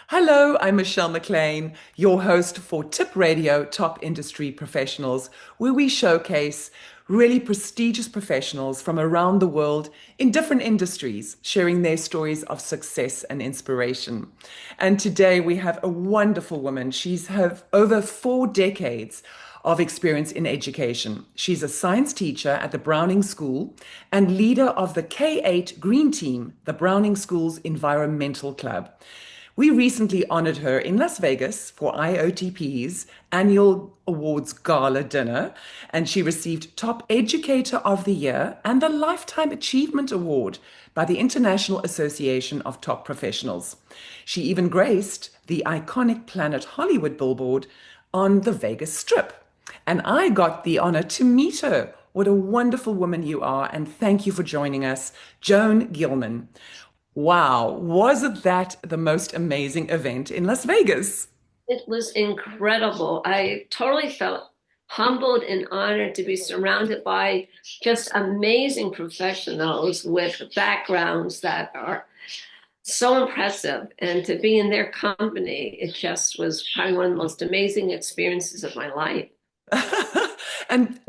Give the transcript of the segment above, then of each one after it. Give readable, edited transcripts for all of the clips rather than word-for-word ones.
Hello, I'm Michelle McLean, your host for Tip Radio Top Industry Professionals, where we showcase really prestigious professionals from around the world in different industries, sharing their stories of success and inspiration. And today we have a wonderful woman. She's have over 4 decades of experience in education. She's a science teacher at the Browning School and leader of the K-8 Green Team, the Browning School's Environmental Club. We recently honored her in Las Vegas for IOTP's annual awards gala dinner, and she received Top Educator of the Year and the Lifetime Achievement Award by the International Association of Top Professionals. She even graced the iconic Planet Hollywood billboard on the Vegas Strip. And I got the honor to meet her. What a wonderful woman you are, and thank you for joining us, Joan Gillman. Wow, wasn't that the most amazing event in Las Vegas? It was incredible. I totally felt humbled and honored to be surrounded by just amazing professionals with backgrounds that are so impressive. And to be in their company, it just was probably one of the most amazing experiences of my life. And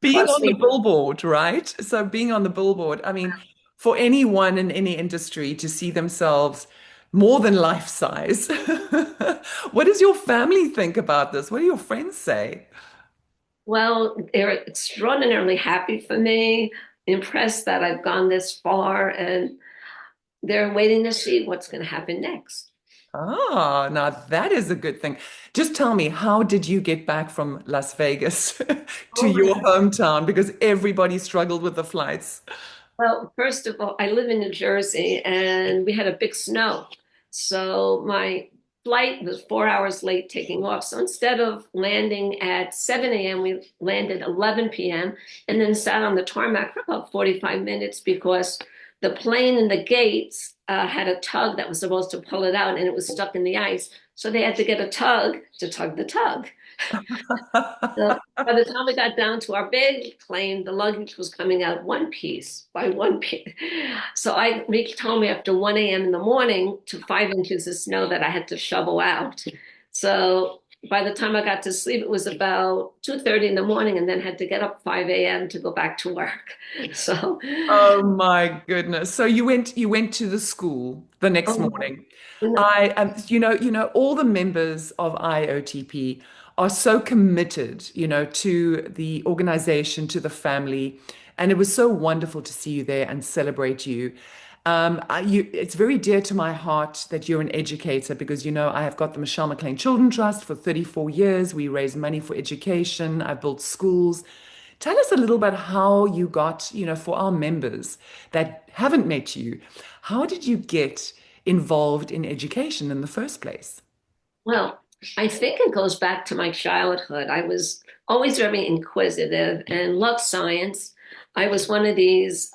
being Plus, on the billboard, right? So being on the billboard, I mean, for anyone in any industry to see themselves more than life size. What does your family think about this? What do your friends say? well, they're extraordinarily happy for me, impressed that I've gone this far, and they're waiting to see what's going to happen next. Ah, now that is a good thing. Just tell me, how did you get back from Las Vegas to Oh my your hometown? Because everybody struggled with the flights. Well, first of all, I live in New Jersey and we had a big snow. So my flight was 4 hours late taking off. So instead of landing at 7 a.m., we landed 11 p.m. and then sat on the tarmac for about 45 minutes because the plane in the gates had a tug that was supposed to pull it out and it was stuck in the ice. So they had to get a tug to tug the tug. So by the time we got down to our big plane, the luggage was coming out one piece by one piece. So I reached home after 1 a.m. in the morning to 5 inches of snow that I had to shovel out. So by the time I got to sleep, it was about 2:30 in the morning, and then had to get up 5 a.m. to go back to work. So, Oh my goodness. So you went to the school the next oh, morning. no. I all the members of IOTP are so committed, to the organization, to the family, and it was so wonderful to see you there and celebrate you. It's very dear to my heart that you're an educator because, I have got the Michelle McLean Children Trust for 34 years. We raise money for education. I built schools. Tell us a little bit how you got, for our members that haven't met you, how did you get involved in education in the first place? Well, I think it goes back to my childhood. I was always very inquisitive and loved science. I was one of these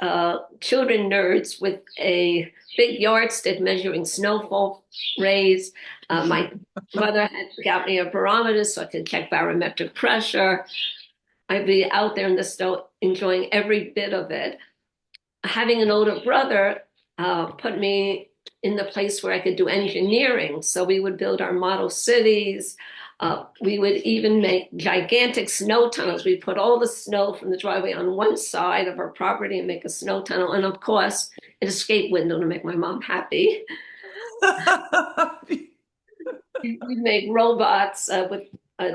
children nerds with a big yardstick measuring snowfall rays. My mother had got me a barometer so I could check barometric pressure. I'd be out there in the snow enjoying every bit of it. Having an older brother put me in the place where I could do engineering. So we would build our model cities. We would even make gigantic snow tunnels. We put all the snow from the driveway on one side of our property and make a snow tunnel. And of course, an escape window to make my mom happy. We made robots with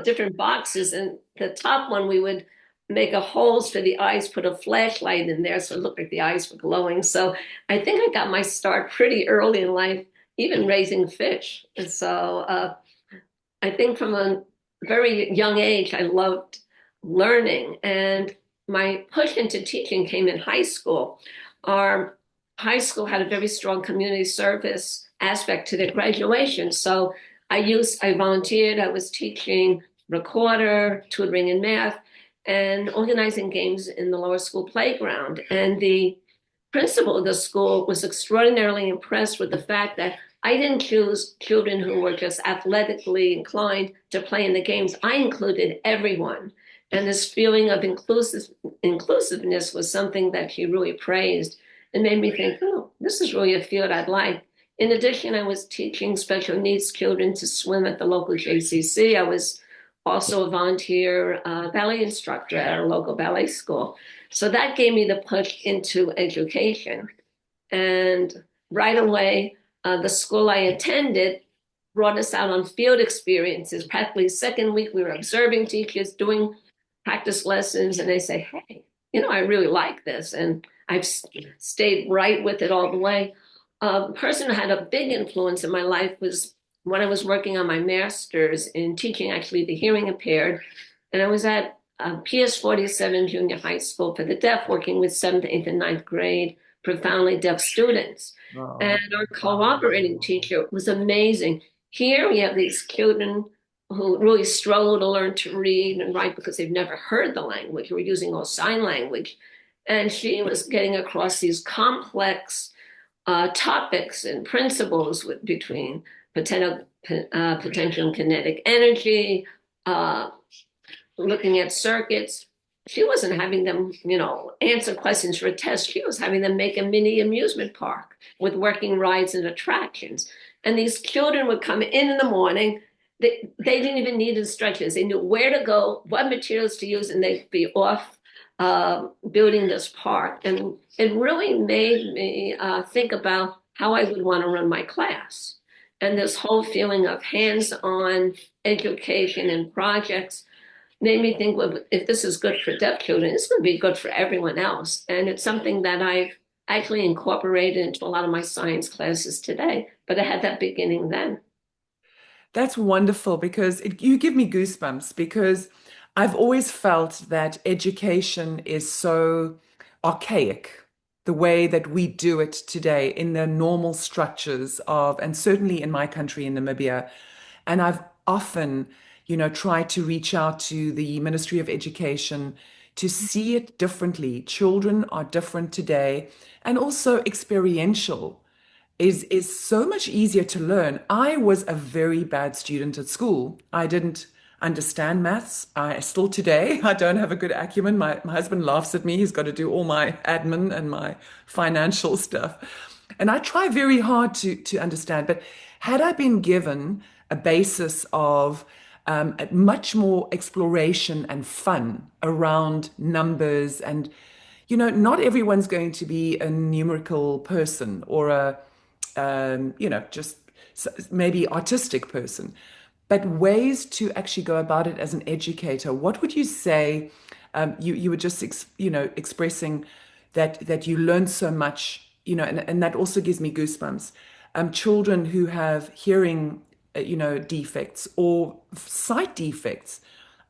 different boxes, and the top one we would make a holes for the eyes, put a flashlight in there so it looked like the eyes were glowing. So I think I got my start pretty early in life, even raising fish. And so I think from a very young age, I loved learning, and my push into teaching came in high school. Our high school had a very strong community service aspect to their graduation. So I volunteered, I was teaching recorder, tutoring in math, and organizing games in the lower school playground. And the principal of the school was extraordinarily impressed with the fact that I didn't choose children who were just athletically inclined to play in the games. I included everyone. And this feeling of inclusiveness was something that he really praised and made me think, oh, this is really a field I'd like. In addition, I was teaching special needs children to swim at the local JCC. I was also a volunteer ballet instructor at a local ballet school. So that gave me the push into education. And right away, the school I attended brought us out on field experiences. Practically second week, we were observing teachers doing practice lessons, and they say, hey, I really like this. And I've stayed right with it all the way. A person who had a big influence in my life was when I was working on my master's in teaching actually the hearing impaired. And I was at PS 47 Junior High School for the deaf, working with seventh, eighth, and ninth grade profoundly deaf students. And Oh, our cooperating teacher was amazing. Here we have these children who really struggle to learn to read and write because they've never heard the language. We're using all sign language. And she was getting across these complex topics and principles between potential and kinetic energy, uh, looking at circuits. She wasn't having them, answer questions for a test. She was having them make a mini amusement park with working rides and attractions. And these children would come in the morning. They didn't even need instructions. They knew where to go, what materials to use, and they'd be off building this park. And it really made me think about how I would want to run my class. And this whole feeling of hands-on education and projects made me think, well, if this is good for deaf children, it's going to be good for everyone else. And it's something that I've actually incorporated into a lot of my science classes today, but I had that beginning then. that's wonderful because you give me goosebumps because I've always felt that education is so archaic, the way that we do it today in the normal structures of, and certainly in my country, in Namibia. And I've often, tried to reach out to the Ministry of Education to see it differently. Children are different today and also experiential is so much easier to learn. I was a very bad student at school. I didn't understand maths. I still today, I don't have a good acumen. My husband laughs at me. He's got to do all my admin and my financial stuff. And I try very hard to understand. But had I been given a basis of much more exploration and fun around numbers and not everyone's going to be a numerical person or just maybe artistic person, but ways to actually go about it as an educator. What would you say? You were just expressing that you learn so much, and that also gives me goosebumps. Children who have hearing, defects or sight defects.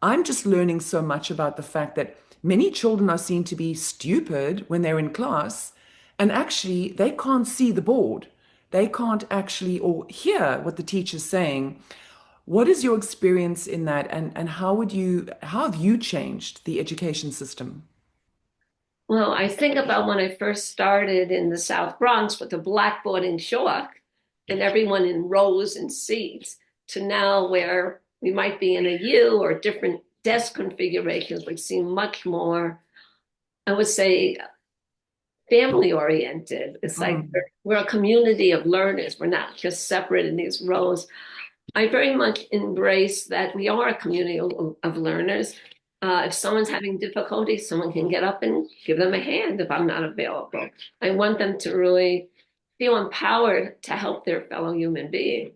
I'm just learning so much about the fact that many children are seen to be stupid when they're in class, and actually they can't see the board. They can't actually or hear what the teacher's saying. What is your experience in that, and how have you changed the education system? Well, I think about when I first started in the South Bronx with the blackboard and chalk and everyone in rows and seats to now where we might be in a U or different desk configurations, which seem much more, I would say, family oriented. It's like Mm. we're a community of learners. We're not just separate in these rows. I very much embrace that we are a community of learners. If someone's having difficulty, someone can get up and give them a hand if I'm not available. I want them to really feel empowered to help their fellow human being.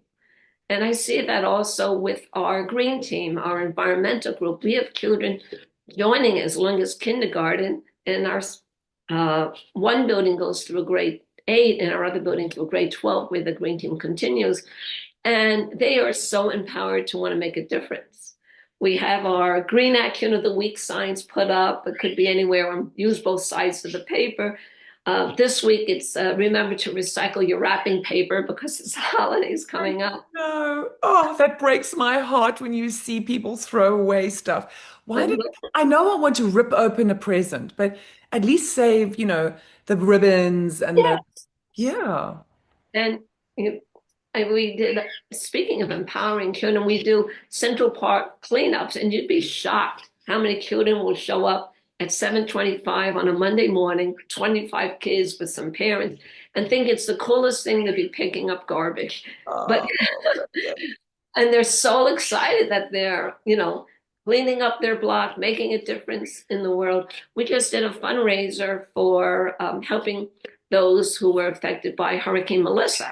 And I see that also with our green team, our environmental group. We have children joining as long as kindergarten, and our one building goes through grade 8, and our other building through grade 12, where the green team continues. And they are so empowered to want to make a difference. We have our Green Action of the Week signs put up. It could be anywhere and use both sides of the paper. This week, it's remember to recycle your wrapping paper because it's holidays I coming up. know. Oh, that breaks my heart when you see people throw away stuff. Why But did I know I want to rip open a present, but at least save, the ribbons and the yes, yeah. and you and we did, speaking of empowering children, we do Central Park cleanups, and you'd be shocked how many children will show up at 7:25 on a Monday morning, 25 kids with some parents, and think it's the coolest thing to be picking up garbage. But Oh, that's good. and they're so excited that they're, cleaning up their block, making a difference in the world. We just did a fundraiser for helping those who were affected by Hurricane Melissa.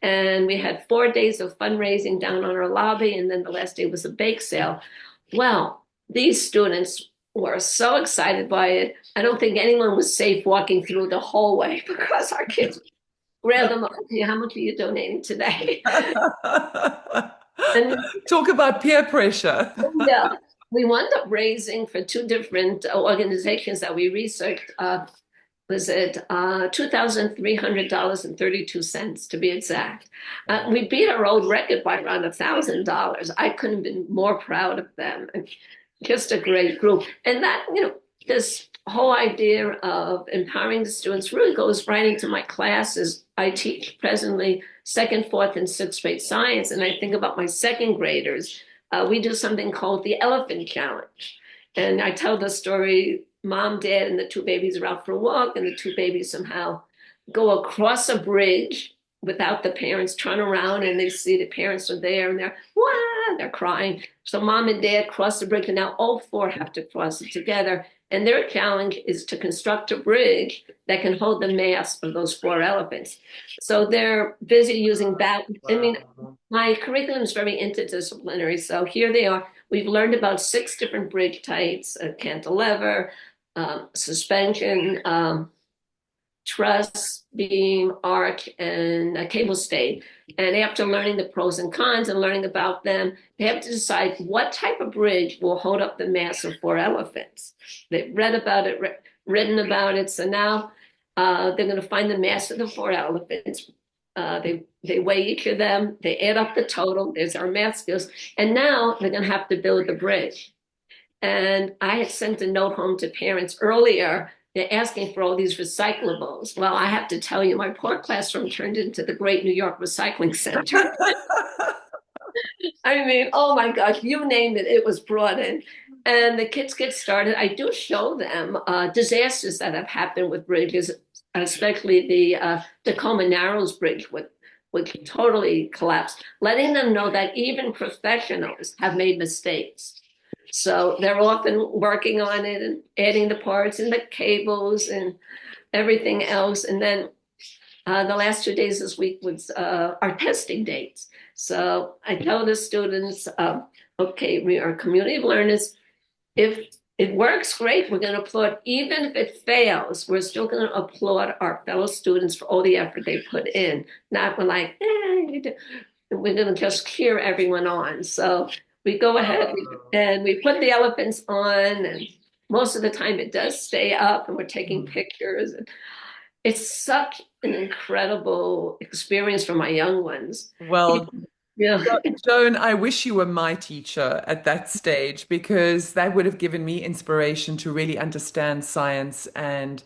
And we had 4 days of fundraising down on our lobby, and then the last day was a bake sale. Well, these students were so excited by it. I don't think anyone was safe walking through the hallway because our kids grabbed them up. "Hey, how much are you donating today?" And Talk about peer pressure. yeah, we wound up raising for two different organizations that we researched. Was it $2,300.32 to be exact? We beat our old record by around $1,000. I couldn't have been more proud of them. And just a great group. And that, this whole idea of empowering the students really goes right into my classes. I teach presently second, fourth, and sixth grade science. And I think about my second graders. We do something called the Elephant Challenge. And I tell the story, mom, dad, and the two babies are out for a walk, and the two babies somehow go across a bridge without the parents, turn around, and they see the parents are there, and they're crying. So mom and dad cross the bridge, and now all four have to cross it together. And their challenge is to construct a bridge that can hold the mass of those four elephants. So they're busy using that. I mean, my curriculum is very interdisciplinary. So here they are. We've learned about 6 different bridge types: a cantilever, suspension, truss, beam, arch, and a cable stay. And after learning the pros and cons and learning about them, they have to decide what type of bridge will hold up the mass of 4 elephants. They've read about it, written about it. So now they're going to find the mass of the 4 elephants. They weigh each of them. They add up the total. There's our math skills. And now they're going to have to build the bridge. And I had sent a note home to parents earlier. They're asking for all these recyclables. Well, I have to tell you, my poor classroom turned into the Great New York Recycling Center. I mean, oh my gosh, you name it, it was brought in. And the kids get started. I do show them disasters that have happened with bridges, especially the Tacoma Narrows Bridge, which totally collapsed, letting them know that even professionals have made mistakes. So they're often working on it and adding the parts and the cables and everything else. And then the last 2 days this week was our testing dates. So I tell the students, okay, we are a community of learners. If it works, great, we're going to applaud. Even if it fails, we're still going to applaud our fellow students for all the effort they put in. Not we're like, we're going to just cheer everyone on. So we go ahead and we put the elephants on, and most of the time it does stay up, and we're taking pictures. And it's such an incredible experience for my young ones. Well, Yeah. Joan, I wish you were my teacher at that stage because that would have given me inspiration to really understand science and,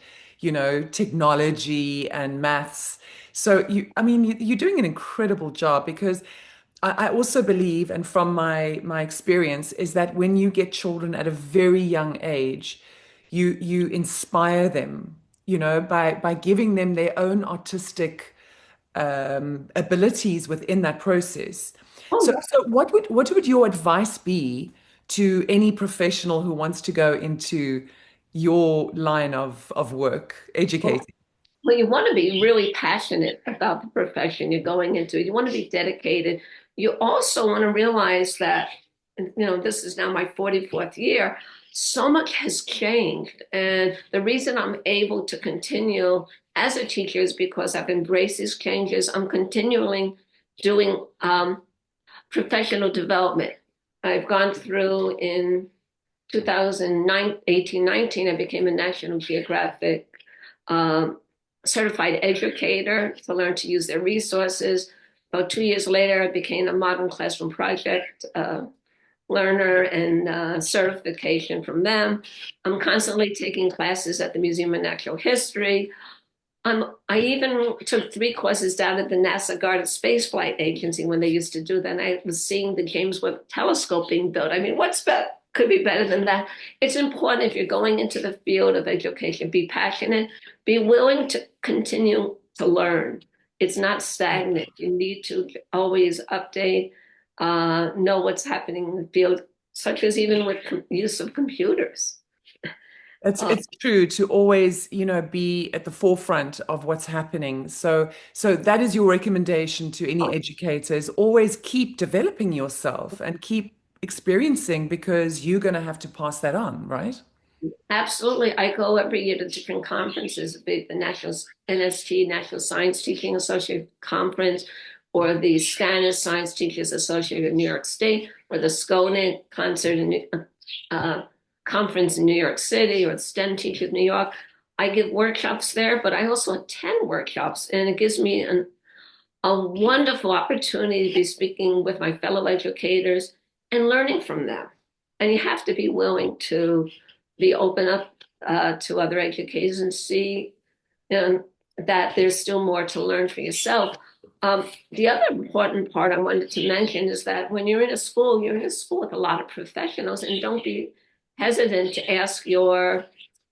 technology and maths. So I mean, you're doing an incredible job because I also believe, and from my experience, is that when you get children at a very young age, you inspire them, by giving them their own artistic abilities within that process. Oh, So what would your advice be to any professional who wants to go into your line of work, well, educating? well, you want to be really passionate about the profession you're going into. You want to be dedicated. You also want to realize that, this is now my 44th year. So much has changed. And the reason I'm able to continue as a teacher is because I've embraced these changes. I'm continually doing professional development. I've gone through in 2009, 18, 19, I became a National Geographic um, certified educator to learn to use their resources. About 2 years later, I became a modern classroom project learner and certification from them. I'm constantly taking classes at the Museum of Natural History. I even took 3 courses down at the NASA Goddard Space Flight Agency when they used to do that. And I was seeing the James Webb Telescope being built. I mean, what's better? could be better than that. It's important if you're going into the field of education, be passionate, be willing to continue to learn. It's not stagnant. You need to always update, know what's happening in the field, such as even with use of computers. Uh, It's true to always, be at the forefront of what's happening. So that is your recommendation to any educators. Always keep developing yourself and keep experiencing because you're going to have to pass that on, right? Absolutely. I go every year to different conferences, be it the National NST, National Science Teaching Association Conference, or the Spanish Science Teachers Association in New York State, or the SCONIC concert in uh, conference in New York City, or the STEM Teachers in New York. I give workshops there, but I also attend workshops, and it gives me a wonderful opportunity to be speaking with my fellow educators and learning from them. And you have to be willing to be open up to other educators and see, that there's still more to learn for yourself. The other important part I wanted to mention is that when you're in a school, you're in a school with a lot of professionals, and don't be hesitant to ask your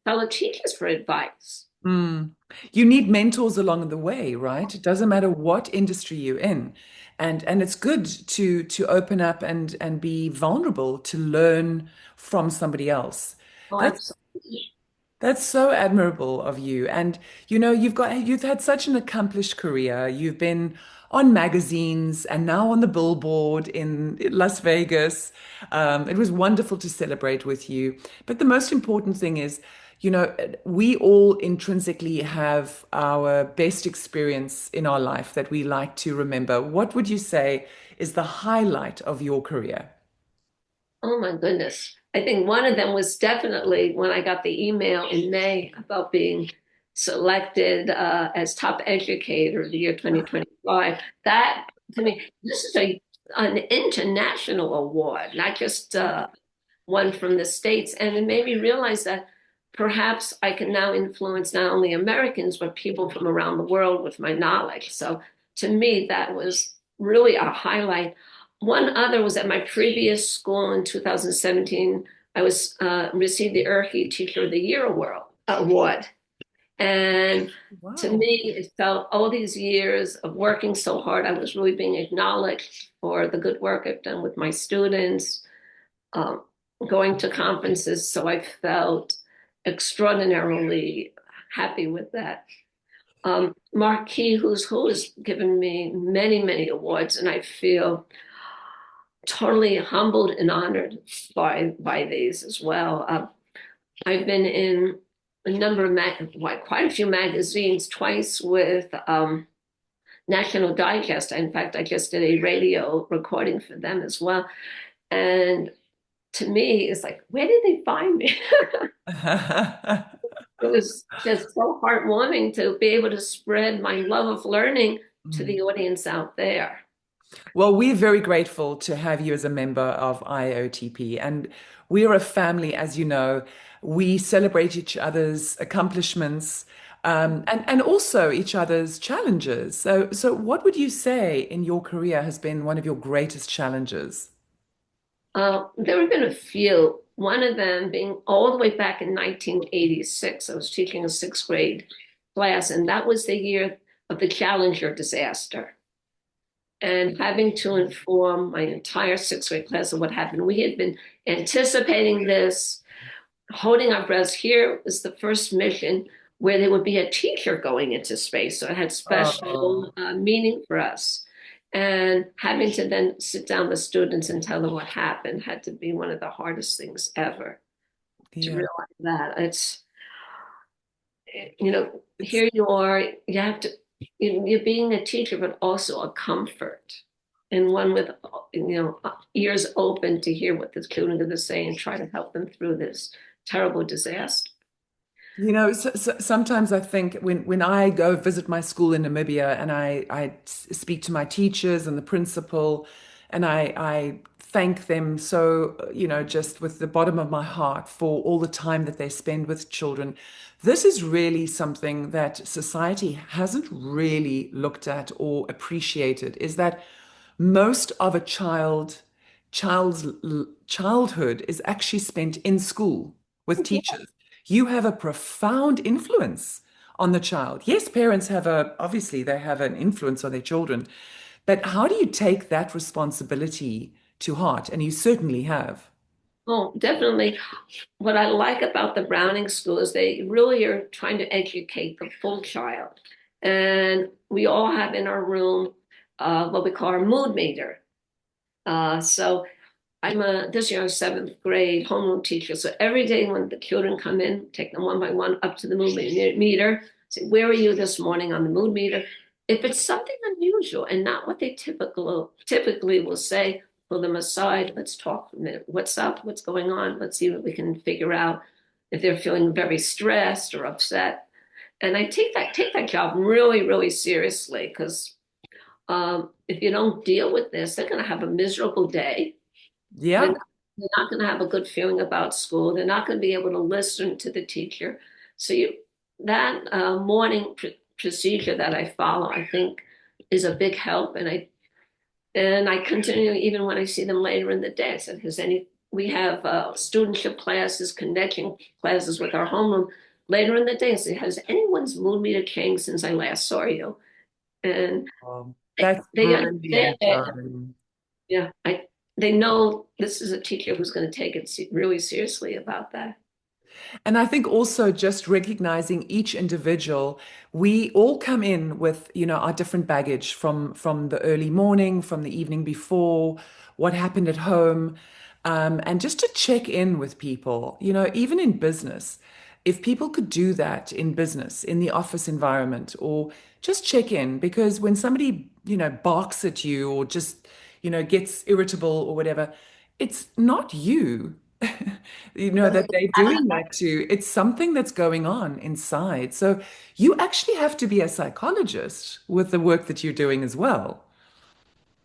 fellow teachers for advice. Mm. You need mentors along the way, right? It doesn't matter what industry you're in. And it's good to open up and be vulnerable to learn from somebody else. Oh, That's absolutely. That's so admirable of you. And you've had such an accomplished career. You've been on magazines and now on the billboard in Las Vegas. It was wonderful to celebrate with you. But the most important thing is, we all intrinsically have our best experience in our life that we like to remember. What would you say is the highlight of your career? Oh my goodness. I think one of them was definitely when I got the email in May about being selected as top educator of the year 2025. That, to me, this is an international award, not just one from the States. And it made me realize that perhaps I can now influence not only Americans, but people from around the world with my knowledge. So to me, that was really a highlight. One other was at my previous school in 2017. I was received the IRCHE Teacher of the Year award. And to Wow. me, it felt all these years of working so hard, I was really being acknowledged for the good work I've done with my students, um, going to conferences. So I felt extraordinarily happy with that. Marquis Who's Who has given me many, many awards, and I feel totally humbled and honored by these as well. I've been in a number of quite a few magazines, twice with National Digest. In fact, I just did a radio recording for them as well. And to me, it's like, where did they find me? It was just so heartwarming to be able to spread my love of learning to the audience out there. Well, we're very grateful to have you as a member of IAOTP, and we're a family, as you know. We celebrate each other's accomplishments, and also each other's challenges. So what would you say in your career has been one of your greatest challenges? There have been a few. One of them being all the way back in 1986. I was teaching a sixth grade class, and that was the year of the Challenger disaster. And having to inform my entire sixth grade class of what happened. We had been anticipating this, holding our breaths. Here was the first mission where there would be a teacher going into space. So it had Oh, special meaning for us. And having to then sit down with students and tell them what happened had to be one of the hardest things ever to yeah. realize that. It's Here you are, you have to, you're being a teacher, but also a comfort and one with, ears open to hear what the children are going to say and try to help them through this terrible disaster. Sometimes I think when I go visit my school in Namibia and I speak to my teachers and the principal, and I thank them so, just with the bottom of my heart for all the time that they spend with children. This is really something that society hasn't really looked at or appreciated, is that most of a child child's childhood is actually spent in school with teachers. You have a profound influence on the child. Yes, parents have obviously they have an influence on their children, but how do you take that responsibility to heart? And you certainly have. Oh, definitely. What I like about the Browning School is they really are trying to educate the full child. And we all have in our room what we call our mood meter. So I'm this year, I'm seventh grade homeroom teacher. So every day when the children come in, take them one by one up to the mood meter, say, where are you this morning on the mood meter? If it's something unusual and not what they typically will say, pull them aside. Let's talk a minute. What's up? What's going on? Let's see what we can figure out if they're feeling very stressed or upset. And I take that job really, really seriously because if you don't deal with this, they're going to have a miserable day. They're Yeah. not, they're not going to have a good feeling about school. They're not going to be able to listen to the teacher. So that morning procedure that I follow, I think, is a big help. And I continue even when I see them later in the day. I said, "Has any?" We have studentship classes, connection classes with our homeroom. Later in the day, I said, "Has anyone's mood meter changed since I last saw you?" And That's they understand brilliant, that. Joan. Yeah, they know this is a teacher who's going to take it really seriously about that. And I think also just recognizing each individual, we all come in with, our different baggage from the early morning, from the evening before, what happened at home, and just to check in with people, even in business. If people could do that in business, in the office environment, or just check in, because when somebody, barks at you or just, gets irritable or whatever, it's not you. That they're doing that to. It's something that's going on inside. So you actually have to be a psychologist with the work that you're doing as well.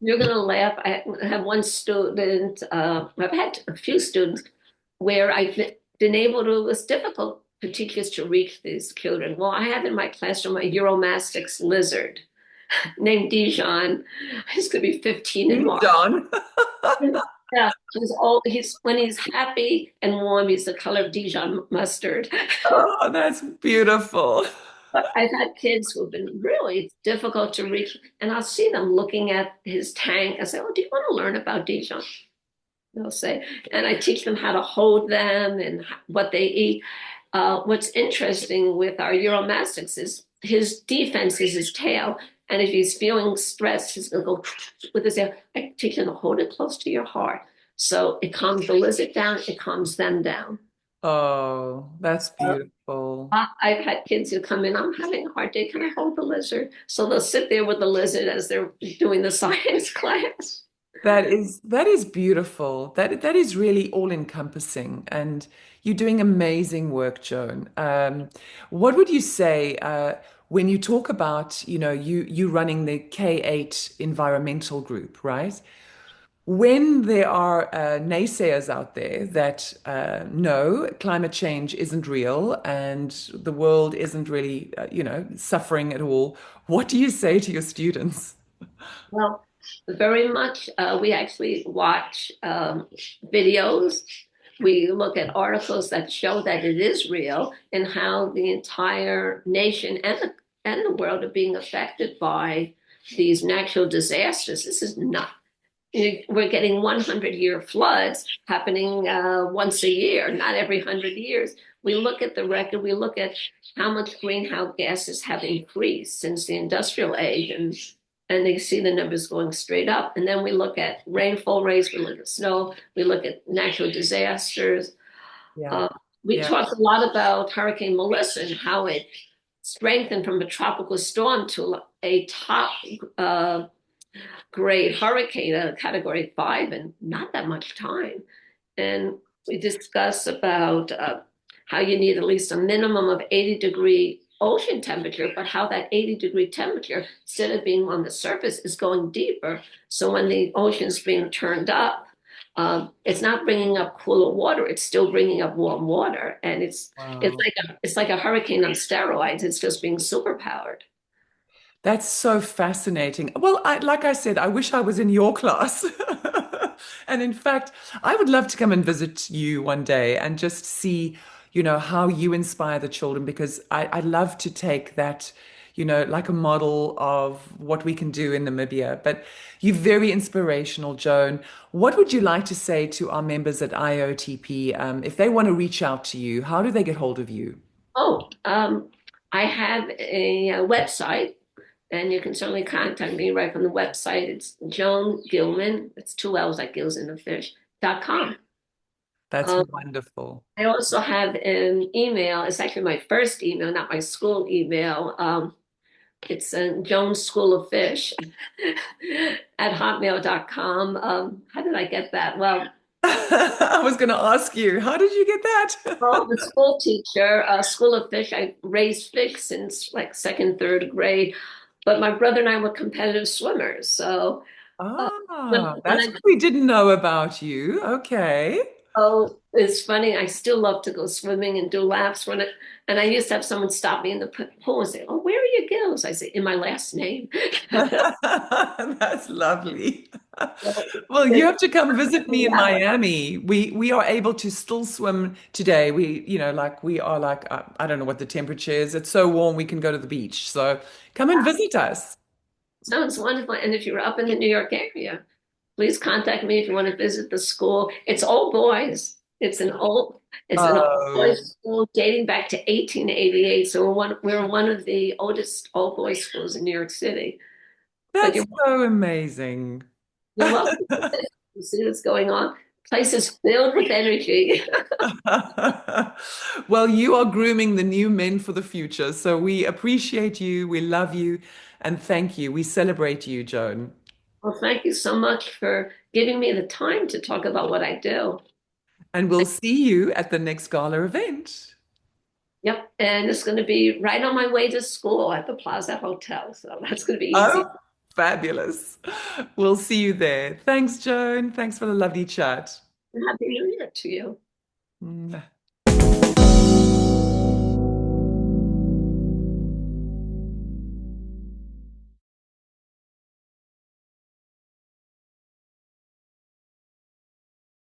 You're going to laugh. I have one student, I've had a few students where I've been able to, it was difficult for teachers to reach these children. Well, I have in my classroom a Euromastics lizard named Dijon. He's going to be 15 in March. John. Yeah, he's when he's happy and warm, he's the color of Dijon mustard. Oh, that's beautiful. But I've had kids who've been really difficult to reach, and I'll see them looking at his tank. I say, "Oh, do you want to learn about Dijon?" They'll say, and I teach them how to hold them and what they eat. What's interesting with our Euromastics is his defense is his tail. And if he's feeling stressed, he's going to go with his tail. I teach him to hold it close to your heart. So it calms the lizard down, it calms them down. Oh, that's Uh, beautiful. I've had kids who come in, I'm having a hard day, can I hold the lizard? So they'll sit there with the lizard as they're doing the science class. That is beautiful. That is really all encompassing, and you're doing amazing work, Joan. What would you say when you talk about, you running the K8 environmental group, right? When there are naysayers out there that no, climate change isn't real and the world isn't really, suffering at all, what do you say to your students? Well, very much. We actually watch videos. We look at articles that show that it is real and how the entire nation and the world are being affected by these natural disasters. This is not. We're getting 100-year floods happening once a year, not every 100 years. We look at the record. We look at how much greenhouse gases have increased since the industrial age, and they see the numbers going straight up. And then we look at rainfall rates, we look at snow, we look at natural disasters. Yeah. Uh, we Yeah. talked a lot about Hurricane Melissa and how it strengthened from a tropical storm to a top grade hurricane, a category 5, in not that much time. And we discuss about how you need at least a minimum of 80-degree ocean temperature, but how that 80-degree temperature, instead of being on the surface, is going deeper. So when the ocean's being turned up, it's not bringing up cooler water; it's still bringing up warm water, and it's Wow. like a hurricane on steroids. It's just being superpowered. That's so fascinating. Well, like I said, I wish I was in your class. And in fact, I would love to come and visit you one day and just see, how you inspire the children because I love to take that, like a model of what we can do in Namibia. But you're very inspirational, Joan. What would you like to say to our members at IOTP if they want to reach out to you? How do they get hold of you? Oh, I have a website, and you can certainly contact me right from the website. It's Joan Gillman. It's two L's like gills in a fish.com. That's Um, wonderful. I also have an email. It's actually my first email, not my school email. It's Jones School of Fish at hotmail.com. How did I get that? I was going to ask you, how did you get Well, that? the school teacher, School of Fish, I raised fish since like second, third grade. But my brother and I were competitive swimmers. So Ah, when that's I what we didn't know about you. Okay. go, it's funny. I still love to go swimming and do laps when it. And I used to have someone stop me in the pool and say, "Oh, where are your gills?" I say, "In my last name." That's lovely. So Well, you it's have to come visit me in Miami. We are able to still swim today. Like we are like I don't know what the temperature is. It's so warm we can go to the beach. So come and visit us. sounds wonderful. And if you're up in the New York area, please contact me if you want to visit the school. It's all boys. It's an old Oh, boys school dating back to 1888. So we're one of the oldest all boys schools in New York City. But that's so amazing. you're welcome to see what's going on. Place is filled with energy. Well, you are grooming the new men for the future. So we appreciate you, we love you, and thank you. We celebrate you, Joan. Well, thank you so much for giving me the time to talk about what I do. And we'll see you at the next gala event. Yep, and it's going to be right on my way to school at the Plaza Hotel, so that's going to be Oh, easy. fabulous. We'll see you there. Thanks, Joan. Thanks for the lovely chat. Happy New Year to you. Mm.